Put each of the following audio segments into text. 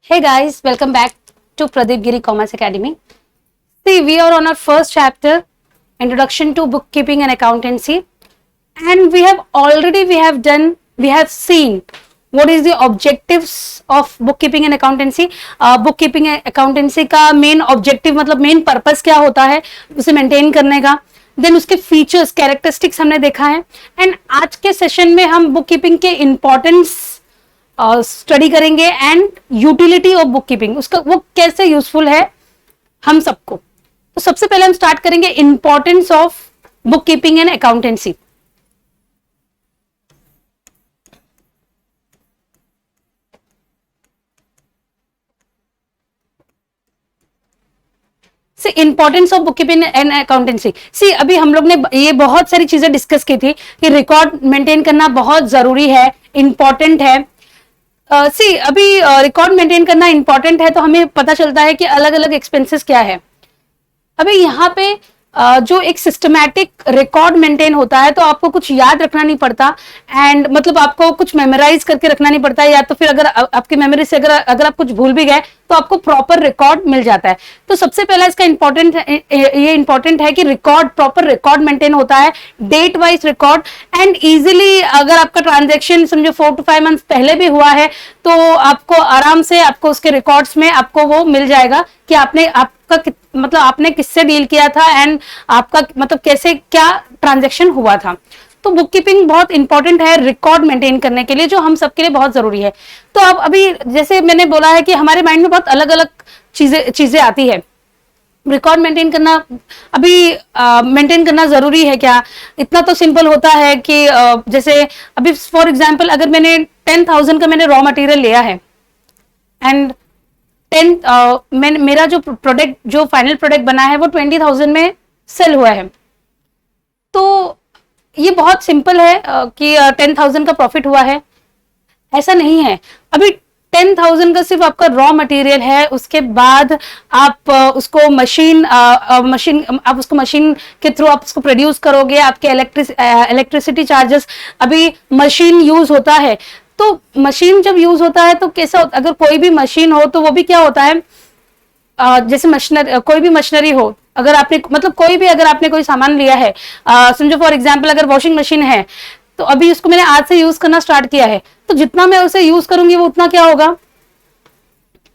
Hey guys, welcome back to Pradeep Giri Commerce Academy. See, we are on our first chapter, Introduction to Bookkeeping and Accountancy, and we have seen what is the objectives of bookkeeping and accountancy. Bookkeeping and accountancy का main objective मतलब main purpose क्या होता है उसे maintain करने का. Then उसके features characteristics हमने देखा है एंड आज के सेशन में हम बुक कीपिंग के इंपॉर्टेंस स्टडी करेंगे and utility of book keeping उसका वो कैसे यूजफुल है हम सबको. तो सबसे पहले हम स्टार्ट करेंगे importance of book keeping and accountancy. See importance of book keeping and accountancy. See अभी हम लोग ने ये बहुत सारी चीजें डिस्कस की थी कि रिकॉर्ड मेंटेन करना बहुत जरूरी है, इंपॉर्टेंट है. सी अभी रिकॉर्ड मेंटेन करना इंपॉर्टेंट है तो हमें पता चलता है कि अलग अलग एक्सपेंसेस क्या है. अभी यहाँ पे जो एक सिस्टमैटिक रिकॉर्ड मेंटेन होता है तो आपको कुछ याद रखना नहीं पड़ता एंड मतलब आपको कुछ मेमोराइज करके रखना नहीं पड़ता, या तो फिर अगर आपकी मेमोरी से अगर आप कुछ भूल भी गए तो आपको प्रॉपर रिकॉर्ड मिल जाता है. तो सबसे पहला इसका ये इंपॉर्टेंट है कि रिकॉर्ड प्रॉपर रिकॉर्ड मेंटेन होता है, date wise record and easily अगर आपका ट्रांजेक्शन समझो 4 to 5 मंथ पहले भी हुआ है तो आपको आराम से आपको उसके रिकॉर्ड्स में आपको वो मिल जाएगा कि मतलब आपने किससे डील किया था एंड आपका मतलब कैसे क्या ट्रांजैक्शन हुआ था. तो बुक कीपिंग बहुत इंपॉर्टेंट है रिकॉर्ड मेंटेन करने के लिए, जो हम सबके लिए बहुत जरूरी है. तो अब अभी जैसे मैंने बोला है कि हमारे माइंड में बहुत अलग अलग चीजें आती है. रिकॉर्ड मेंटेन करना अभी मेंटेन करना जरूरी है क्या? इतना तो सिंपल होता है कि जैसे अभी फॉर एग्जांपल अगर मैंने 10,000 का मैंने रॉ मटेरियल लिया है एंड मेरा जो फाइनल प्रोडक्ट बना है वो 20,000 में सेल हुआ है. तो ये बहुत सिंपल है कि 10,000 का प्रॉफिट हुआ है. ऐसा नहीं है. अभी 10,000 का सिर्फ आपका रॉ मटेरियल है, उसके बाद आप उसको मशीन के थ्रू आप उसको प्रोड्यूस करोगे. आपके इलेक्ट्रिसिटी चार्जेस, अभी मशीन यूज होता है तो मशीन जब यूज होता है तो कैसा अगर कोई भी मशीन हो तो वो भी क्या होता है, जैसे मशीनरी कोई भी मशीनरी हो, अगर आपने मतलब कोई भी अगर आपने कोई सामान लिया है, समझो फॉर एग्जांपल अगर वॉशिंग मशीन है तो अभी उसको मैंने आज से यूज करना स्टार्ट किया है तो जितना मैं उसे यूज करूंगी वो उतना क्या होगा,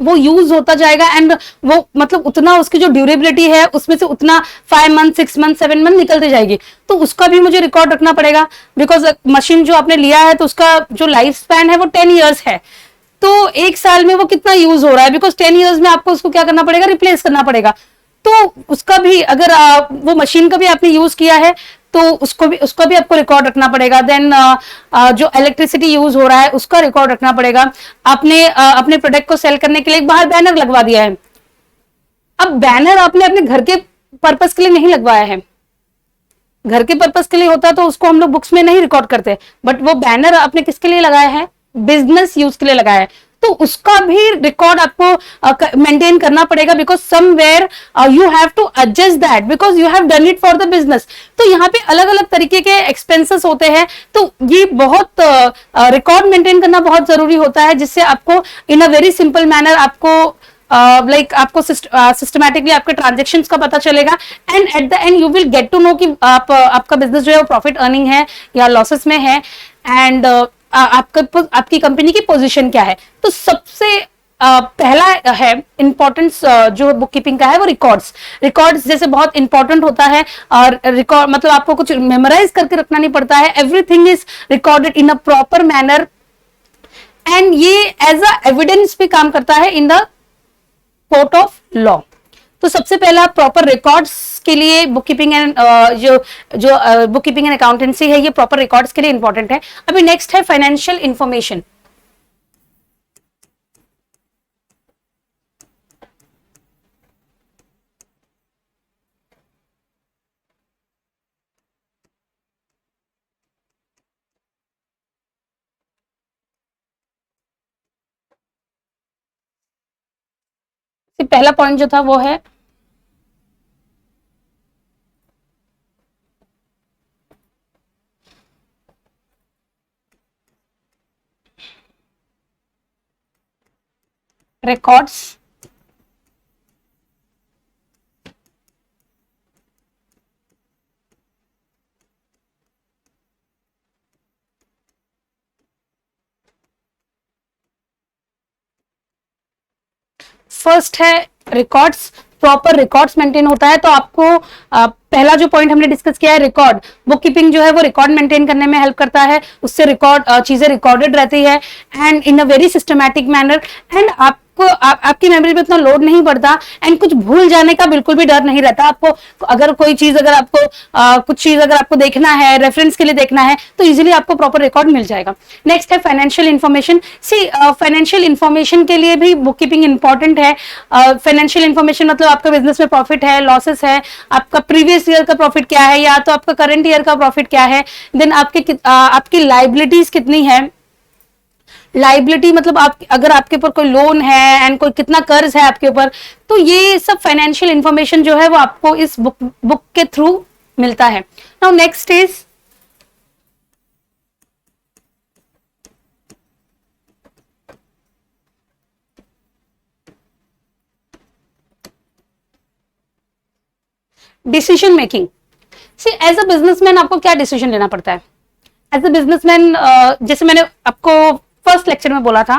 वो यूज होता जाएगा एंड वो मतलब उतना उसकी जो ड्यूरेबिलिटी है उसमें से उतना 5 मंथ 6 मंथ 7 मंथ निकलती जाएगी. तो उसका भी मुझे रिकॉर्ड रखना पड़ेगा बिकॉज मशीन जो आपने लिया है तो उसका जो लाइफ स्पैन है वो 10 ईयर्स है. तो एक साल में वो कितना यूज हो रहा है, बिकॉज 10 ईयर्स में आपको उसको क्या करना पड़ेगा, रिप्लेस करना पड़ेगा. तो उसका भी अगर वो मशीन का भी आपने यूज किया है तो उसका भी आपको रिकॉर्ड रखना पड़ेगा. देन जो इलेक्ट्रिसिटी यूज हो रहा है उसका रिकॉर्ड रखना पड़ेगा. आपने अपने प्रोडक्ट को सेल करने के लिए एक बाहर बैनर लगवा दिया है. अब बैनर आपने अपने घर के पर्पस के लिए नहीं लगवाया है, घर के पर्पस के लिए होता तो उसको हम लोग बुक्स में नहीं रिकॉर्ड करते, बट वो बैनर आपने किसके लिए लगाया है, बिजनेस यूज के लिए लगाया है. तो उसका भी रिकॉर्ड आपको मेंटेन करना पड़ेगा because somewhere you have to adjust that because you have done it for the business. तो यहाँ पे अलग अलग तरीके के एक्सपेंसेस होते हैं तो ये बहुत रिकॉर्ड मेंटेन करना बहुत जरूरी होता है, जिससे आपको in a very simple manner आपको आपको सिस्टमैटिकली आपके ट्रांजेक्शन का पता चलेगा and at the end you will get to know कि आपका बिजनेस जो है वो प्रॉफिट अर्निंग है या लॉसेस में है एंड आपकी कंपनी की पोजीशन क्या है. तो सबसे पहला है इंपॉर्टेंस जो बुक कीपिंग का है वो रिकॉर्ड्स जैसे बहुत इंपॉर्टेंट होता है. और रिकॉर्ड मतलब आपको कुछ मेमोराइज करके रखना नहीं पड़ता है, everything is recorded in a proper manner and ये एज अ एविडेंस भी काम करता है इन द कोर्ट ऑफ लॉ. तो सबसे पहला प्रॉपर रिकॉर्ड्स के लिए बुक कीपिंग एंड जो बुक कीपिंग एंड अकाउंटेंसी है ये प्रॉपर रिकॉर्ड्स के लिए इंपॉर्टेंट है. अभी नेक्स्ट है फाइनेंशियल इंफॉर्मेशन. पहला पॉइंट जो था वो है रिकॉर्ड्स, फर्स्ट है रिकॉर्ड्स, प्रॉपर रिकॉर्ड्स मेंटेन होता है। तो आपको पहला जो पॉइंट हमने डिस्कस किया है रिकॉर्ड, बुक कीपिंग जो है वो रिकॉर्ड मेंटेन करने में हेल्प करता है, उससे रिकॉर्ड चीजें रिकॉर्डेड रहती है and in a very systematic manner, and आपको आपकी मेमोरी पे इतना लोड नहीं पड़ता एंड कुछ भूल जाने का बिल्कुल भी डर नहीं रहता। आपको अगर कोई चीज अगर आपको कुछ चीज अगर आपको देखना है, रेफरेंस के लिए देखना है, तो इजीली आपको प्रॉपर रिकॉर्ड मिल जाएगा। नेक्स्ट है फाइनेंशियल इन्फॉर्मेशन। सी फाइनेंशियल इन्फॉर्मेशन के लिए भी बुक कीपिंग इंपॉर्टेंट है। फाइनेंशियल इन्फॉर्मेशन मतलब आपका बिजनेस में प्रॉफिट है, लॉसेस है, आपका प्रीवियस ईयर का प्रॉफिट क्या है या तो आपका करंट ईयर का प्रॉफिट क्या है, देन आपकी लाइबिलिटीज कितनी है। लाइबिलिटी मतलब आप अगर आपके ऊपर कोई लोन है एंड कोई कितना कर्ज है आपके ऊपर, तो ये सब फाइनेंशियल इंफॉर्मेशन जो है वो आपको इस बुक के थ्रू मिलता है। Now next is decision making. See as a businessman आपको क्या डिसीजन लेना पड़ता है एज अ बिजनेसमैन? जैसे मैंने आपको फर्स्ट लेक्चर में बोला था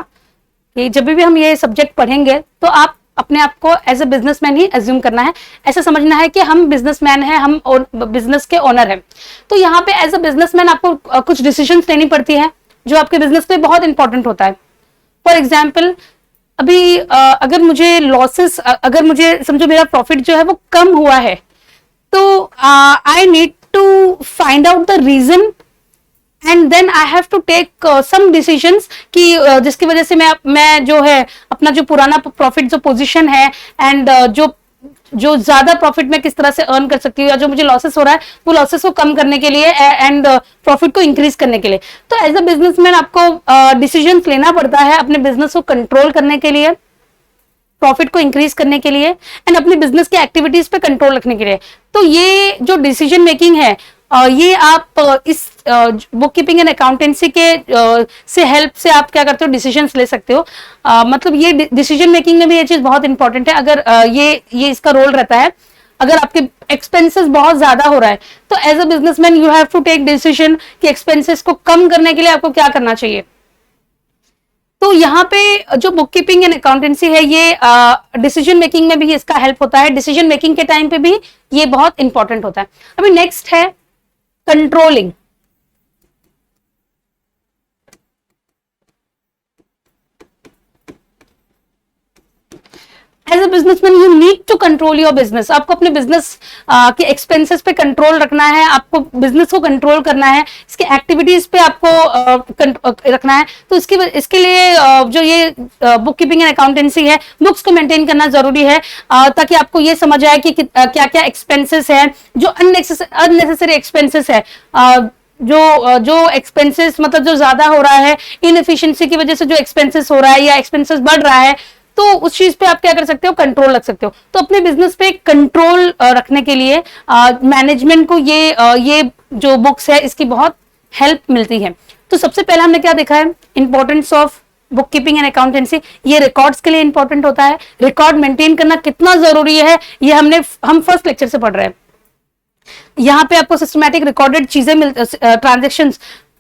कि जब भी हम ये सब्जेक्ट पढ़ेंगे तो आप अपने आप को एज अ बिजनेसमैन ही एज्यूम करना है, ऐसा समझना है कि हम बिजनेसमैन हैं, हम बिजनेस के ओनर हैं। तो यहाँ पे एज अ बिजनेसमैन आपको कुछ डिसीजंस लेनी पड़ती है जो आपके बिजनेस पे बहुत इंपॉर्टेंट होता है। फॉर एग्जाम्पल अभी अगर मुझे लॉसेस, अगर मुझे समझो मेरा प्रॉफिट जो है वो कम हुआ है, तो I need to find out the reason and then I have to take some decisions कि जिसकी वजह से मैं जो है अपना जो पुराना प्रॉफिट जो पोजीशन है एंड जो ज्यादा प्रॉफिट मैं किस तरह से अर्न कर सकती हूँ, या जो मुझे लॉसेस हो रहा है वो लॉसेस को कम करने के लिए एंड प्रॉफिट को इंक्रीज करने के लिए। तो एज अ बिजनेसमैन आपको डिसीजंस लेना पड़ता है अपने बिजनेस को कंट्रोल करने के लिए, प्रॉफिट को इंक्रीज करने के लिए एंड अपने बिजनेस की एक्टिविटीज पे कंट्रोल रखने के लिए। तो ये जो डिसीजन मेकिंग है ये आप इस बुक कीपिंग एंड अकाउंटेंसी के से हेल्प से आप क्या करते हो, डिसीजंस ले सकते हो। मतलब ये डिसीजन मेकिंग में भी ये चीज बहुत इंपॉर्टेंट है। अगर ये इसका रोल रहता है, अगर आपके एक्सपेंसेस बहुत ज्यादा हो रहा है तो as a businessman you have to take decision कि एक्सपेंसेस को कम करने के लिए आपको क्या करना चाहिए। तो यहाँ पे जो बुक कीपिंग एंड अकाउंटेंसी है ये डिसीजन मेकिंग में भी इसका हेल्प होता है, डिसीजन मेकिंग के टाइम पे भी ये बहुत इंपॉर्टेंट होता है। अभी नेक्स्ट है controlling. As a businessman you need to control your business. आपको अपने बिजनेस के एक्सपेंसेस पे कंट्रोल रखना है, आपको बिजनेस को कंट्रोल करना है, इसके एक्टिविटीज पे आपको रखना है। तो इसके लिए जो ये बुक कीपिंग एंड अकाउंटेंसी है, बुक्स को मेंटेन करना जरूरी है ताकि आपको ये समझ आए कि क्या क्या एक्सपेंसेस है, जो अननेसेसरी एक्सपेंसेस है, जो एक्सपेंसेस मतलब जो ज्यादा हो रहा है, इनएफिशिएंसी की वजह से जो एक्सपेंसेस हो रहा है या एक्सपेंसेस बढ़ रहा है, तो उस चीज पे आप क्या कर सकते हो, कंट्रोल रख सकते हो। तो अपने बिजनेस पे कंट्रोल रखने के लिए मैनेजमेंट को ये जो बुक्स है इसकी बहुत हेल्प मिलती है। तो सबसे पहले हमने क्या देखा है, importance of book keeping and accountancy. ये रिकॉर्ड्स के लिए इंपॉर्टेंट होता है, रिकॉर्ड मेंटेन करना कितना जरूरी है ये हम फर्स्ट लेक्चर से पढ़ रहे हैं। यहाँ पे आपको सिस्टमैटिक रिकॉर्डेड चीजें ट्रांजेक्शन,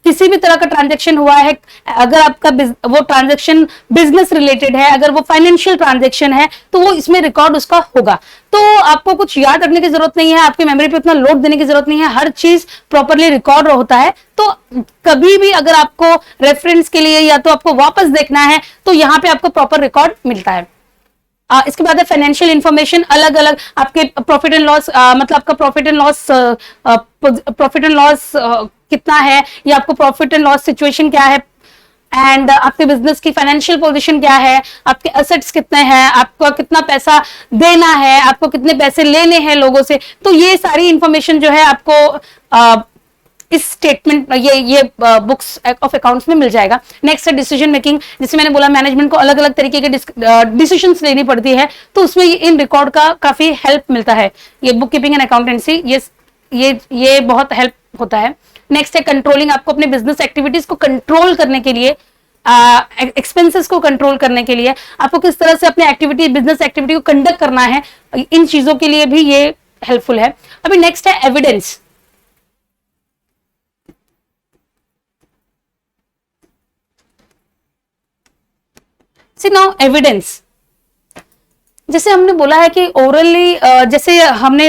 किसी भी तरह का ट्रांजैक्शन हुआ है, अगर आपका वो ट्रांजैक्शन बिजनेस रिलेटेड है, अगर वो फाइनेंशियल ट्रांजैक्शन है, तो वो इसमें रिकॉर्ड उसका होगा। तो आपको कुछ याद रखने की जरूरत नहीं है, आपकी मेमोरी पे उतना लोड देने की जरूरत नहीं है, हर चीज प्रॉपरली रिकॉर्ड होता है। तो कभी भी अगर आपको रेफरेंस के लिए या तो आपको वापस देखना है तो यहाँ पे आपको प्रॉपर रिकॉर्ड मिलता है। इसके बाद है फाइनेंशियल इंफॉर्मेशन, अलग अलग आपके प्रॉफिट एंड लॉस, मतलब आपका प्रॉफिट एंड लॉस कितना है, या आपको प्रॉफिट एंड लॉस सिचुएशन क्या है, एंड आपके बिजनेस की फाइनेंशियल पोजीशन क्या है, आपके एसेट्स कितने हैं, आपको कितना पैसा देना है, आपको कितने पैसे लेने हैं लोगों से। तो ये सारी इंफॉर्मेशन जो है आपको इस स्टेटमेंट ये बुक्स ऑफ अकाउंट्स में मिल जाएगा। नेक्स्ट है डिसीजन मेकिंग, जिससे मैंने बोला मैनेजमेंट को अलग अलग तरीके के डिसीजंस लेनी पड़ती है, तो उसमें इन रिकॉर्ड का काफी हेल्प मिलता है। ये बुक कीपिंग एंड अकाउंटेंसी ये बहुत हेल्प होता है। नेक्स्ट है कंट्रोलिंग, आपको अपने बिजनेस एक्टिविटीज को कंट्रोल करने के लिए एक्सपेंसेस को कंट्रोल करने के लिए, आपको किस तरह से अपने एक्टिविटी, बिजनेस एक्टिविटी को कंडक्ट करना है, इन चीजों के लिए भी ये हेल्पफुल है। अभी नेक्स्ट है एविडेंस। सी नाउ एविडेंस, जैसे हमने बोला है कि ओरली, जैसे हमने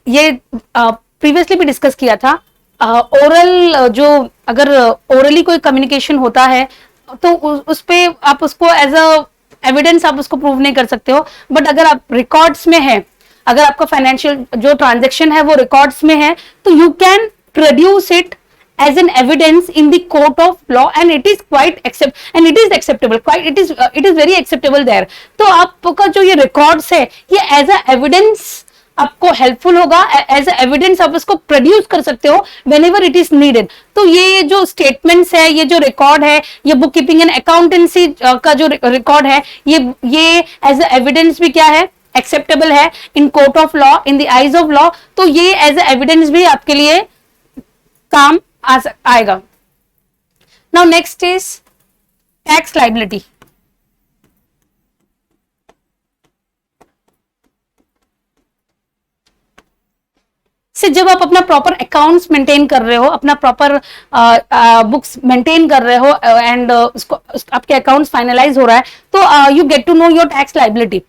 ये प्रीवियसली भी डिस्कस किया था, ओरल जो अगर ओरली कोई कम्युनिकेशन होता है तो उस पे आप उसको एज अ एविडेंस आप उसको प्रूव नहीं कर सकते हो, बट अगर आप रिकॉर्ड्स में है, अगर आपका फाइनेंशियल जो ट्रांजेक्शन है वो रिकॉर्ड्स में है, तो you can produce it as an evidence in the court of law and it is acceptable, it is very acceptable there। तो आपका जो ये records है ये as a evidence आपको हेल्पफुल होगा, एज एविडेंस आप इसको प्रोड्यूस कर सकते हो whenever it is needed। तो ये जो स्टेटमेंट्स है, ये जो रिकॉर्ड है, ये बुक कीपिंग एंड अकाउंटेंसी का जो रिकॉर्ड है, ये एज एविडेंस भी क्या है, एक्सेप्टेबल है in court of law, in the eyes of law. तो ये एज एविडेंस भी आपके लिए काम आएगा। Now next is tax liability. से जब आप अपना प्रॉपर अकाउंट्स मेंटेन कर रहे हो, अपना प्रॉपर बुक्स मेंटेन कर रहे हो एंड उसको आपके अकाउंट्स फाइनलाइज हो रहा है, तो you get to know your tax liability.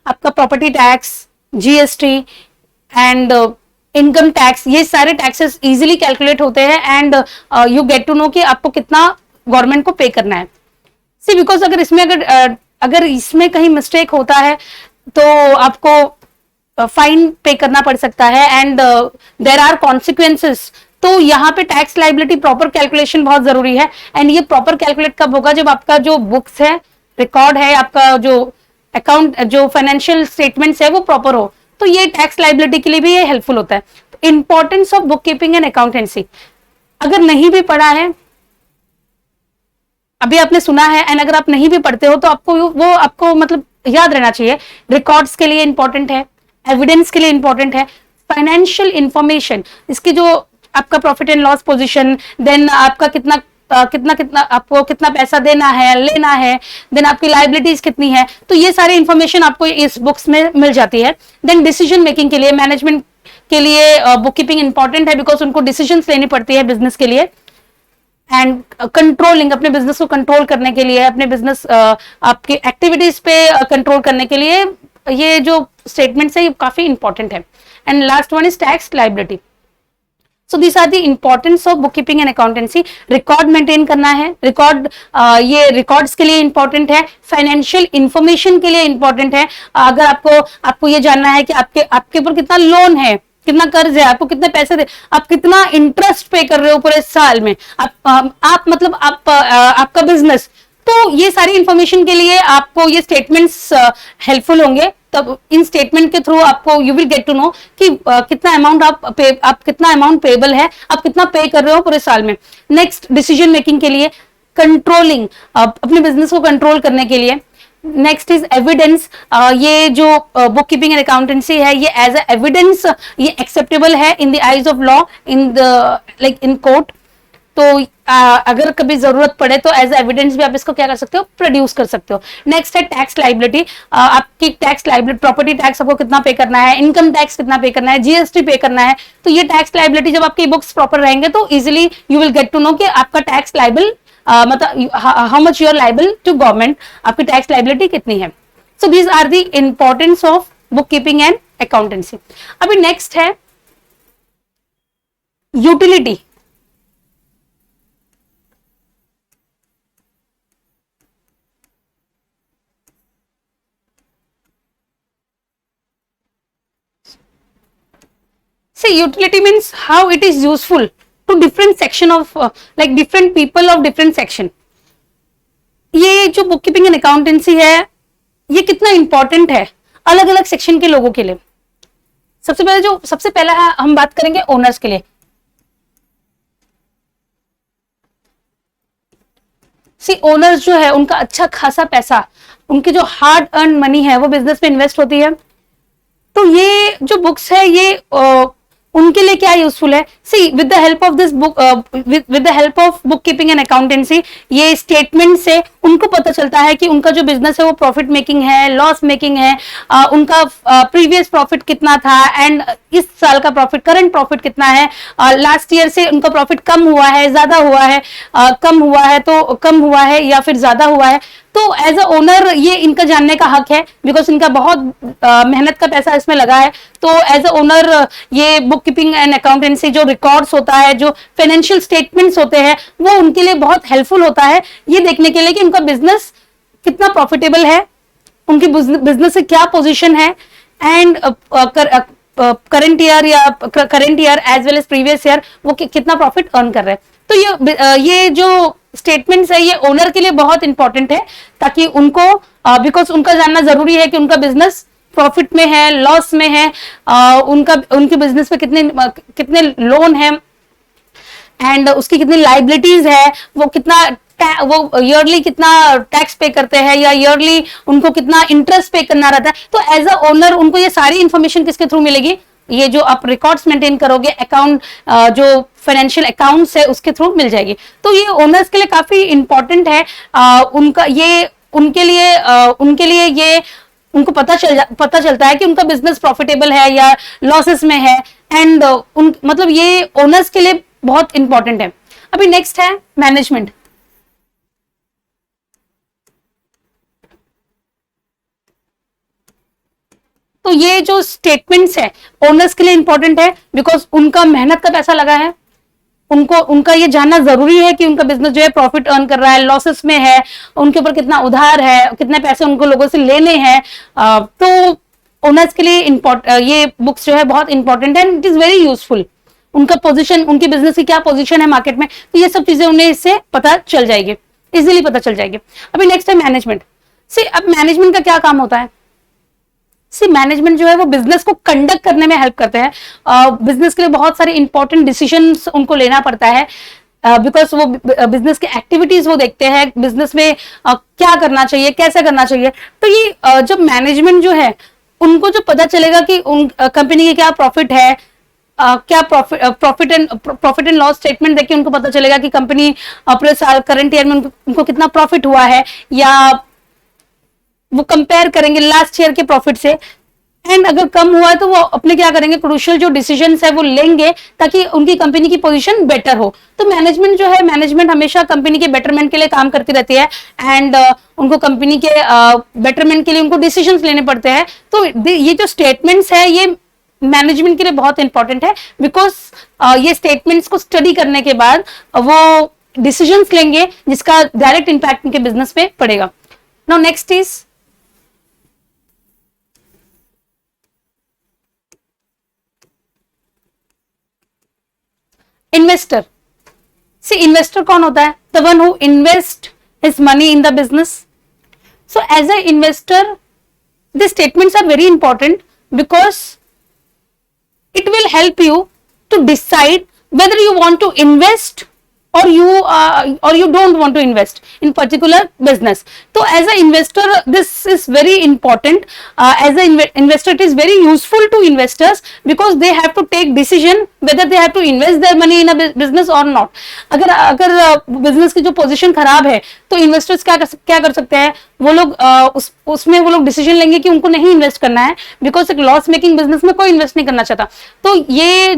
आपका property tax, GST and income tax, ये सारे टैक्सेस इजीली कैलकुलेट होते हैं and you get to know कि आपको कितना गवर्नमेंट को पे करना है। सी बिकॉज अगर इसमें कहीं मिस्टेक होता है तो आपको फाइन पे करना पड़ सकता है एंड देयर आर कॉन्सिक्वेंसेस। तो यहाँ पे टैक्स लाइबिलिटी प्रॉपर कैलकुलेशन बहुत जरूरी है एंड ये प्रॉपर कैलकुलेट कब होगा, जब आपका जो बुक्स है, रिकॉर्ड है, आपका जो अकाउंट, जो फाइनेंशियल स्टेटमेंट्स है वो प्रॉपर हो। तो ये टैक्स लाइबिलिटी के लिए भी ये हेल्पफुल होता है। Importance of book keeping and accountancy, अगर नहीं भी पढ़ा है, अभी आपने सुना है एंड अगर आप नहीं भी पढ़ते हो तो आपको मतलब याद रहना चाहिए। रिकॉर्ड्स के लिए इंपॉर्टेंट है, एविडेंस के लिए इंपॉर्टेंट है, फाइनेंशियल इंफॉर्मेशन, इसकी जो आपका profit and loss position, then आपका कितना आपको कितना पैसा देना है, लेना है, देन आपकी लाइबिलिटीज कितनी है, तो ये सारी इंफॉर्मेशन आपको इस बुक्स में मिल जाती है। देन डिसीजन मेकिंग के लिए, मैनेजमेंट के लिए बुक कीपिंग इंपॉर्टेंट है बिकॉज उनको डिसीजंस लेनी पड़ती है बिजनेस के लिए। एंड कंट्रोलिंग, अपने बिजनेस को कंट्रोल करने के लिए, अपने बिजनेस आपकी एक्टिविटीज पे कंट्रोल करने के लिए ये जो स्टेटमेंट्स है ये काफी इंपॉर्टेंट है। And last one is tax liability. So this are the importance of book keeping and accountancy. Record maintain करना है, रिकॉर्ड ये रिकॉर्ड्स के लिए इंपॉर्टेंट है, फाइनेंशियल इंफॉर्मेशन के लिए इंपॉर्टेंट है। अगर आपको ये जानना है कि आपके ऊपर कितना लोन है, कितना कर्ज है, आपको कितने पैसे दे, आप कितना इंटरेस्ट पे कर रहे हो पूरे साल में, आपका बिजनेस, तो ये सारी इंफॉर्मेशन के लिए आपको ये स्टेटमेंट्स हेल्पफुल होंगे। तब इन स्टेटमेंट के थ्रू आपको you will get to know कि कितना अमाउंट आप कितना अमाउंट पेबल है, आप कितना पे कर रहे हो पूरे साल में। नेक्स्ट डिसीजन मेकिंग के लिए, कंट्रोलिंग, अपने बिजनेस को कंट्रोल करने के लिए। नेक्स्ट इज एविडेंस, ये जो बुक कीपिंग एंड अकाउंटेंसी है ये एज ए एविडेंस ये एक्सेप्टेबल है in the eyes of law, in court. तो अगर कभी जरूरत पड़े तो एज एविडेंस भी आप इसको क्या कर सकते हो, प्रोड्यूस कर सकते हो। नेक्स्ट है टैक्स लाइबिलिटी, आपकी टैक्स लाइबिलिटी, प्रॉपर्टी टैक्स आपको कितना पे करना है, इनकम टैक्स कितना पे करना है, जीएसटी पे करना है। तो ये टैक्स लाइबिलिटी जब आपकी बुक्स प्रॉपर रहेंगे तो easily you will get to know कि आपका टैक्स लाइबल मतलब how much you are liable to government, आपकी टैक्स लाइबिलिटी कितनी है। So these are the importance of book keeping and accountancy. अभी नेक्स्ट है utility. See, utility means how it is useful to different section of like different people of different section। ये जो book keeping and accountancy है ये कितना important है अलग अलग सेक्शन के लोगों के लिए। सबसे पहला हम बात करेंगे ओनर्स के लिए। सी ओनर्स जो है उनका अच्छा खासा पैसा, उनकी जो हार्ड अर्न मनी है वो बिजनेस में इन्वेस्ट होती है। तो ये जो बुक्स है ये उनके लिए क्या यूजफुल है? See with the help of this book, with the help of book keeping and accountancy, ये स्टेटमेंट से उनको पता चलता है कि उनका जो बिजनेस है वो प्रॉफिट मेकिंग है, लॉस मेकिंग है, उनका प्रीवियस प्रॉफिट कितना था एंड इस साल का प्रॉफिट, करंट प्रॉफिट कितना है, लास्ट ईयर से उनका प्रॉफिट कम हुआ है, ज्यादा हुआ है, कम हुआ है तो कम हुआ है या फिर ज्यादा हुआ है। तो एज अ ओनर ये इनका जानने का हक है, बिकॉज इनका बहुत मेहनत का पैसा इसमें लगा है। तो एज अ ओनर ये बुक कीपिंग एंड अकाउंटेंसी जो रिकॉर्ड्स होता है, जो फाइनेंशियल स्टेटमेंट्स होते हैं, वो उनके लिए बहुत हेल्पफुल होता है ये देखने के लिए कि उनका बिजनेस कितना प्रॉफिटेबल है, उनकी बिजनेस से क्या पोजीशन है, एंड करंट ईयर या current year as well as previous year वो कितना प्रॉफिट अर्न कर रहे हैं। तो ये जो स्टेटमेंट्स है ये ओनर के लिए बहुत इंपॉर्टेंट है, ताकि उनको बिकॉज उनका जानना जरूरी है कि उनका बिजनेस प्रॉफिट में है, लॉस में है, उनके बिजनेस पे कितने लोन है एंड उसकी कितनी लाइबिलिटीज है, वो ईयरली कितना टैक्स पे करते हैं या ईयरली उनको कितना इंटरेस्ट पे करना रहता है। तो एज अ ओनर उनको ये सारी इंफॉर्मेशन किसके थ्रू मिलेगी? ये जो आप रिकॉर्ड्स मेंटेन करोगे, अकाउंट जो फाइनेंशियल अकाउंट्स है उसके थ्रू मिल जाएगी। तो ये ओनर्स के लिए काफी इंपॉर्टेंट है, उनके लिए ये उनको पता चलता है कि उनका बिजनेस प्रॉफिटेबल है या लॉसेस में है, एंड मतलब ये ओनर्स के लिए बहुत इंपॉर्टेंट है। अभी नेक्स्ट है मैनेजमेंट। तो ये जो स्टेटमेंट्स है ओनर्स के लिए इंपॉर्टेंट है, बिकॉज उनका मेहनत का पैसा लगा है, उनका ये जानना जरूरी है कि उनका बिजनेस जो है प्रॉफिट अर्न कर रहा है, लॉसेस में है, उनके ऊपर कितना उधार है, कितने पैसे उनको लोगों से लेने हैं। तो ओनर्स के लिए ये बुक्स जो है बहुत इंपॉर्टेंट है, इट इज वेरी यूजफुल। उनका पोजीशन, उनकी बिजनेस की क्या पोजीशन है मार्केट में, तो ये सब चीजें उन्हें इससे पता चल जाएगी, इजिली पता चल जाएगी। अभी नेक्स्ट है मैनेजमेंट। अब मैनेजमेंट का क्या काम होता है? मैनेजमेंट जो है वो बिजनेस को कंडक्ट करने में हेल्प करते हैं। बिजनेस के लिए बहुत सारे इंपॉर्टेंट डिसीजंस उनको लेना पड़ता है, बिकॉज वो बिजनेस के एक्टिविटीज वो देखते हैं, बिजनेस में क्या करना चाहिए, कैसे करना चाहिए। तो ये जब मैनेजमेंट जो है उनको जो पता चलेगा कि उन कंपनी के क्या प्रॉफिट है, क्या प्रॉफिट एंड लॉस स्टेटमेंट देख के उनको पता चलेगा कि कंपनी पूरे साल करंट ईयर में उनको कितना प्रॉफिट हुआ है, या वो कंपेयर करेंगे लास्ट ईयर के प्रॉफिट से, एंड अगर कम हुआ है तो वो अपने क्या करेंगे, क्रूशियल जो डिसीजंस है वो लेंगे ताकि उनकी कंपनी की पोजीशन बेटर हो। तो मैनेजमेंट जो है, मैनेजमेंट हमेशा कंपनी के बेटरमेंट के लिए काम करती रहती है, एंड उनको कंपनी के बेटरमेंट के लिए उनको डिसीजंस लेने पड़ते हैं। तो ये जो स्टेटमेंट्स है ये मैनेजमेंट के लिए बहुत इंपॉर्टेंट है, बिकॉज ये स्टेटमेंट्स को स्टडी करने के बाद वो डिसीजंस लेंगे जिसका डायरेक्ट इंपैक्ट उनके बिजनेस पे पड़ेगा। Now next is investor. Investor कौन होता है? The one who invest his money in the business. So as a investor the statements are very important, because it will help you to decide whether you want to invest or you don't want to invest in particular business. So as an investor this is very important. As an investor it is very useful to investors because they have to take decision whether they have to invest their money in a business or not. अगर business की जो position खराब है तो investors क्या कर सकते हैं, वो लोग उसमें वो लोग डिसीजन लेंगे कि उनको नहीं इन्वेस्ट करना है, बिकॉज एक लॉस मेकिंग बिजनेस में कोई इन्वेस्ट नहीं करना चाहता। तो ये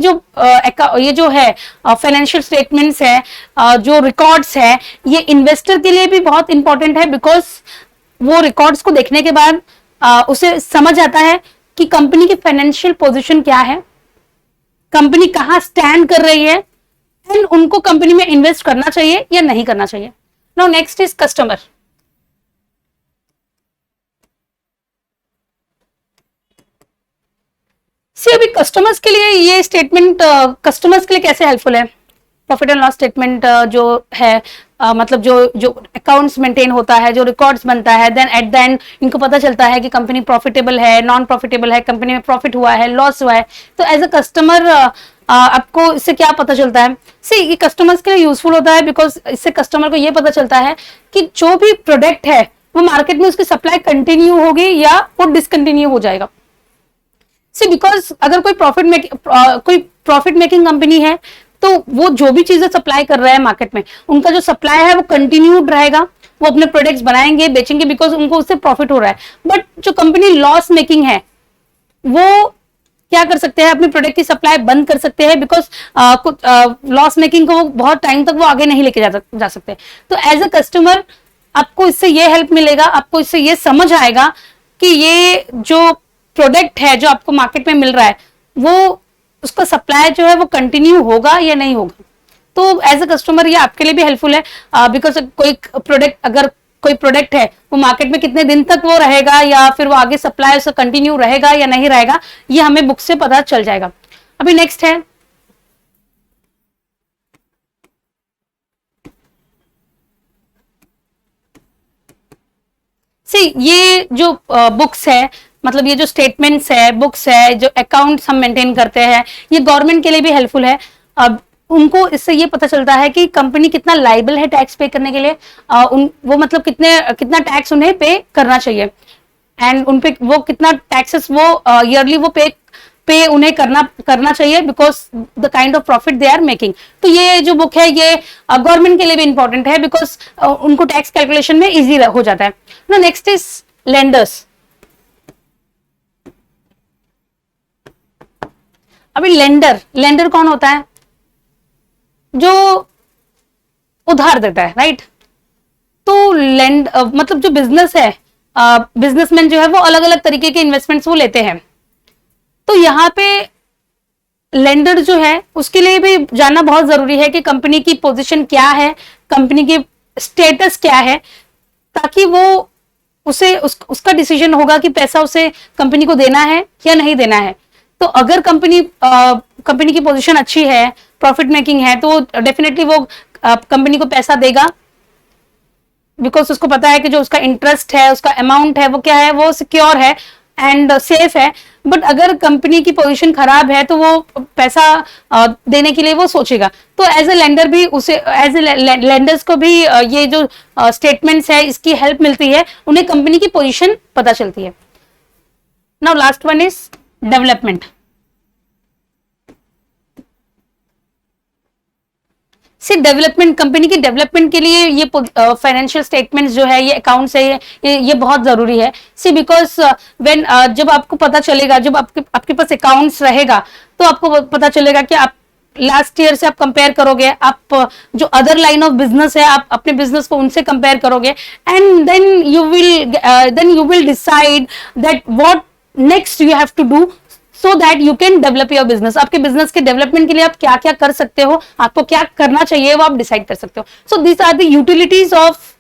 जो है फाइनेंशियल स्टेटमेंट्स है, जो रिकॉर्ड्स है, ये इन्वेस्टर के लिए भी बहुत इंपॉर्टेंट है, बिकॉज वो रिकॉर्ड्स को देखने के बाद उसे समझ आता है कि कंपनी की फाइनेंशियल पोजीशन क्या है, कंपनी कहां स्टैंड कर रही है, एंड उनको कंपनी में इन्वेस्ट करना चाहिए या नहीं करना चाहिए। Now next is customer. अभी कस्टमर्स के लिए ये स्टेटमेंट कस्टमर्स के लिए कैसे हेल्पफुल है? प्रॉफिट एंड लॉस स्टेटमेंट जो है मतलब जो अकाउंट्स मेंटेन होता है, जो रिकॉर्ड्स बनता है, देन एट द एंड इनको पता चलता है कि कंपनी प्रॉफिटेबल है, नॉन प्रॉफिटेबल है, कंपनी में प्रॉफिट हुआ है, लॉस हुआ है। तो एज अ कस्टमर आपको इससे क्या पता चलता है? ये कस्टमर्स के लिए यूजफुल होता है, बिकॉज इससे कस्टमर को ये पता चलता है कि जो भी प्रोडक्ट है वो मार्केट में उसकी सप्लाई कंटिन्यू होगी या वो डिसकंटिन्यू हो जाएगा। सी बिकॉज अगर कोई प्रॉफिट मेकिंग कंपनी है तो वो जो भी चीजें सप्लाई कर रहा है मार्केट में, उनका जो सप्लाई है वो कंटिन्यूड रहेगा, वो अपने प्रोडक्ट्स बनाएंगे बेचेंगे बिकॉज उनको उससे प्रॉफिट हो रहा है। बट जो कंपनी लॉस मेकिंग है वो क्या कर सकते हैं, अपने प्रोडक्ट की सप्लाई बंद कर सकते हैं बिकॉज कुछ लॉस मेकिंग को वो बहुत टाइम तक वो आगे नहीं लेके जा सकते। तो एज अ कस्टमर आपको इससे ये हेल्प मिलेगा, आपको इससे ये समझ आएगा कि ये जो प्रोडक्ट है जो आपको मार्केट में मिल रहा है वो उसका सप्लाई जो है वो कंटिन्यू होगा या नहीं होगा। तो एज अ कस्टमर ये आपके लिए भी हेल्पफुल है बिकॉज कोई प्रोडक्ट है वो मार्केट में कितने दिन तक वो रहेगा या फिर वो आगे सप्लाई उसका कंटिन्यू रहेगा या नहीं रहेगा, ये हमें बुक से पता चल जाएगा। अभी नेक्स्ट है ये जो बुक्स है, मतलब ये जो स्टेटमेंट्स है, बुक्स है, जो अकाउंट्स हम मेंटेन करते हैं, ये गवर्नमेंट के लिए भी हेल्पफुल है। अब उनको इससे ये पता चलता है कि कंपनी कितना लाइबल है टैक्स पे करने के लिए, वो मतलब कितना टैक्स उन्हें पे करना चाहिए एंड उन पे वो कितना टैक्सेस वो ईयरली वो पे उन्हें करना चाहिए because the kind of profit they are making. तो ये जो बुक है ये गवर्नमेंट के लिए भी इंपॉर्टेंट है बिकॉज उनको टैक्स कैलकुलेशन में इजी हो जाता है ना। Next is lenders. अभी लेंडर कौन होता है, जो उधार देता है, राइट। तो मतलब जो बिजनेस है, बिजनेसमैन जो है वो अलग अलग तरीके के इन्वेस्टमेंट्स वो लेते हैं। तो यहाँ पे लेंडर जो है उसके लिए भी जानना बहुत जरूरी है कि कंपनी की पोजीशन क्या है, कंपनी की स्टेटस क्या है, ताकि वो उसका डिसीजन होगा कि पैसा उसे कंपनी को देना है या नहीं देना है। तो अगर कंपनी की पोजीशन अच्छी है, प्रॉफिट मेकिंग है, तो डेफिनेटली वो कंपनी को पैसा देगा बिकॉज उसको पता है कि जो उसका इंटरेस्ट है, उसका अमाउंट है वो क्या है, वो सिक्योर है एंड सेफ है। बट अगर कंपनी की पोजीशन खराब है तो वो पैसा देने के लिए वो सोचेगा। तो एज ए लेंडर भी एज ए लेंडर्स को भी ये जो स्टेटमेंट्स है इसकी हेल्प मिलती है, उन्हें कंपनी की पोजीशन पता चलती है। Now last one is development. Development, company की डेवलपमेंट के लिए ये फाइनेंशियल स्टेटमेंट्स जो है, ये अकाउंट्स है, ये बहुत जरूरी है। बिकॉज व्हेन जब आपको पता चलेगा, जब आपके पास अकाउंट्स रहेगा तो आपको पता चलेगा कि आप लास्ट ईयर से आप कंपेयर करोगे, आप जो अदर लाइन ऑफ बिजनेस है आप अपने बिजनेस को उनसे कंपेयर करोगे and then you will decide that what next you have to do so that you can develop your business। आपके बिजनेस के डेवलपमेंट के लिए आप क्या क्या कर सकते हो, आपको क्या करना चाहिए वो आप डिसाइड कर सकते हो। So these are the utilities of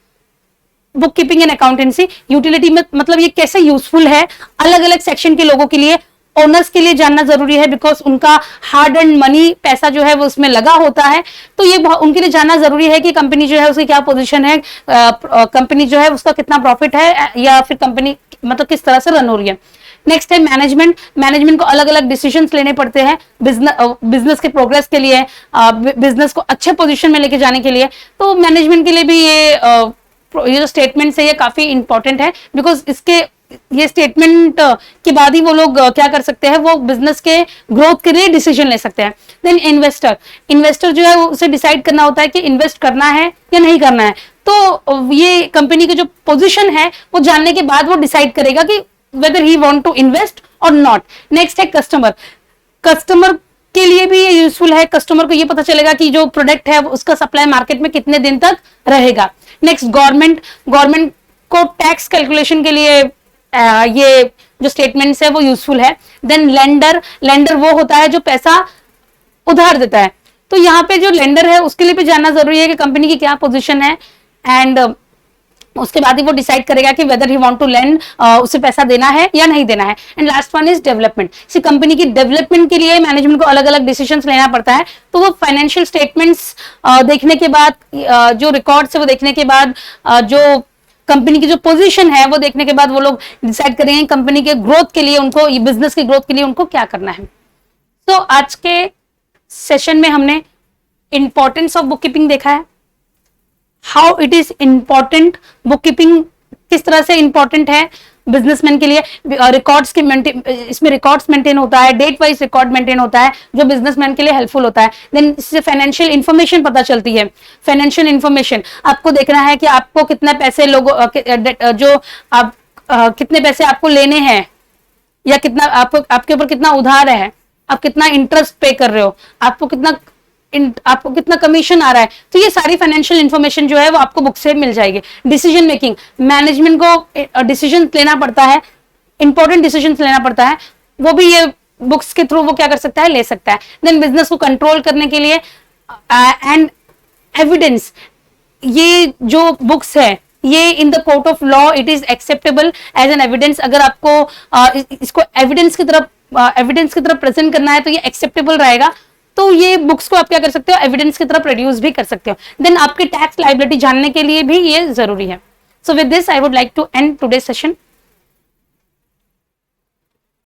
book keeping and accountancy. Utility में मतलब ये कैसे यूजफुल है अलग अलग सेक्शन के लोगों के लिए। ओनर्स के लिए जानना जरूरी है बिकॉज उनका हार्ड एंड मनी पैसा जो है वो उसमें लगा होता है, तो ये उनके लिए जानना जरूरी है कि कंपनी जो है उसकी क्या पोजीशन है, कंपनी जो है उसका कितना प्रॉफिट है या फिर कंपनी मतलब किस तरह से रन हो रही है। नेक्स्ट है मैनेजमेंट को अलग अलग डिसीजंस लेने पड़ते हैं बिजनेस के प्रोग्रेस के लिए, बिजनेस को अच्छे पोजीशन में लेके जाने के लिए। तो मैनेजमेंट के लिए भी ये जो स्टेटमेंट है ये काफी इंपॉर्टेंट है बिकॉज ये स्टेटमेंट के बाद ही वो लोग क्या कर सकते हैं, वो बिजनेस के ग्रोथ के लिए डिसीजन ले सकते हैं। देन इन्वेस्टर जो है उसे डिसाइड करना होता है कि इन्वेस्ट करना है या नहीं करना है। तो ये कंपनी की जो पोजीशन है वो जानने के बाद वो डिसाइड करेगा कि whether he want to invest or not। Next है कस्टमर के लिए भी ये यूजफुल है। कस्टमर को ये पता चलेगा कि जो प्रोडक्ट है उसका सप्लाई मार्केट में कितने दिन तक रहेगा। नेक्स्ट गवर्नमेंट को टैक्स कैलकुलेशन के लिए ये जो स्टेटमेंट्स है वो यूजफुल है। देन लेंडर वो होता है जो पैसा उधार देता है। तो यहाँ पे जो लेंडर है उसके लिए भी जानना जरूरी है कि कंपनी की क्या पोजीशन है एंड उसके बाद ही वो डिसाइड करेगा कि whether he want to lend, उसे पैसा देना है या नहीं देना है। And last one is development. Company की डेवलपमेंट के लिए मैनेजमेंट को अलग अलग डिसीजंस लेना पड़ता है। तो वो फाइनेंशियल स्टेटमेंट्स देखने के बाद, जो रिकॉर्ड्स है वो देखने के बाद, जो कंपनी की जो पोजीशन है वो देखने के बाद वो लोग डिसाइड करेंगे कंपनी के ग्रोथ के लिए उनको, बिजनेस के ग्रोथ के लिए उनको क्या करना है। तो आज के सेशन में हमने इंपॉर्टेंस ऑफ बुक कीपिंग देखा है, how it is important, book keeping किस तरह से इंपॉर्टेंट है, बिजनेसमैन के लिए रिकॉर्ड्स की इसमें रिकॉर्ड्स मेंटेन होता है, डेट वाइज रिकॉर्ड मेंटेन होता है, जो बिजनेसमैन के लिए हेल्पफुल होता है। देन इससे फाइनेंशियल इंफॉर्मेशन पता चलती है। फाइनेंशियल इंफॉर्मेशन आपको देखना है कि आपको कितने पैसे लोगों जो आप कितने पैसे आपको लेने हैं, या कितना आपके ऊपर कितना उधार है, आप कितना इंटरेस्ट पे कर रहे हो, आपको कितना कमीशन आ रहा है। तो ये सारी फाइनेंशियल इंफॉर्मेशन जो है वो आपको बुक से मिल जाएगी। डिसीजन मेकिंग, मैनेजमेंट को डिसीजन लेना पड़ता है, इंपॉर्टेंट डिसीजन लेना पड़ता है, वो भी ये बुक्स के थ्रू वो क्या कर सकता है, ले सकता है। देन बिजनेस को कंट्रोल करने के लिए एंड एविडेंस, ये जो बुक्स है ये in the court of law it is acceptable as an evidence. अगर आपको इसको एविडेंस की तरफ प्रेजेंट करना है तो ये एक्सेप्टेबल रहेगा। तो ये बुक्स को आप क्या कर सकते हो, एविडेंस की तरफ प्रोड्यूस भी कर सकते हो। देन आपकी टैक्स लायबिलिटी जानने के लिए भी ये जरूरी है। So with this I would like to end today session.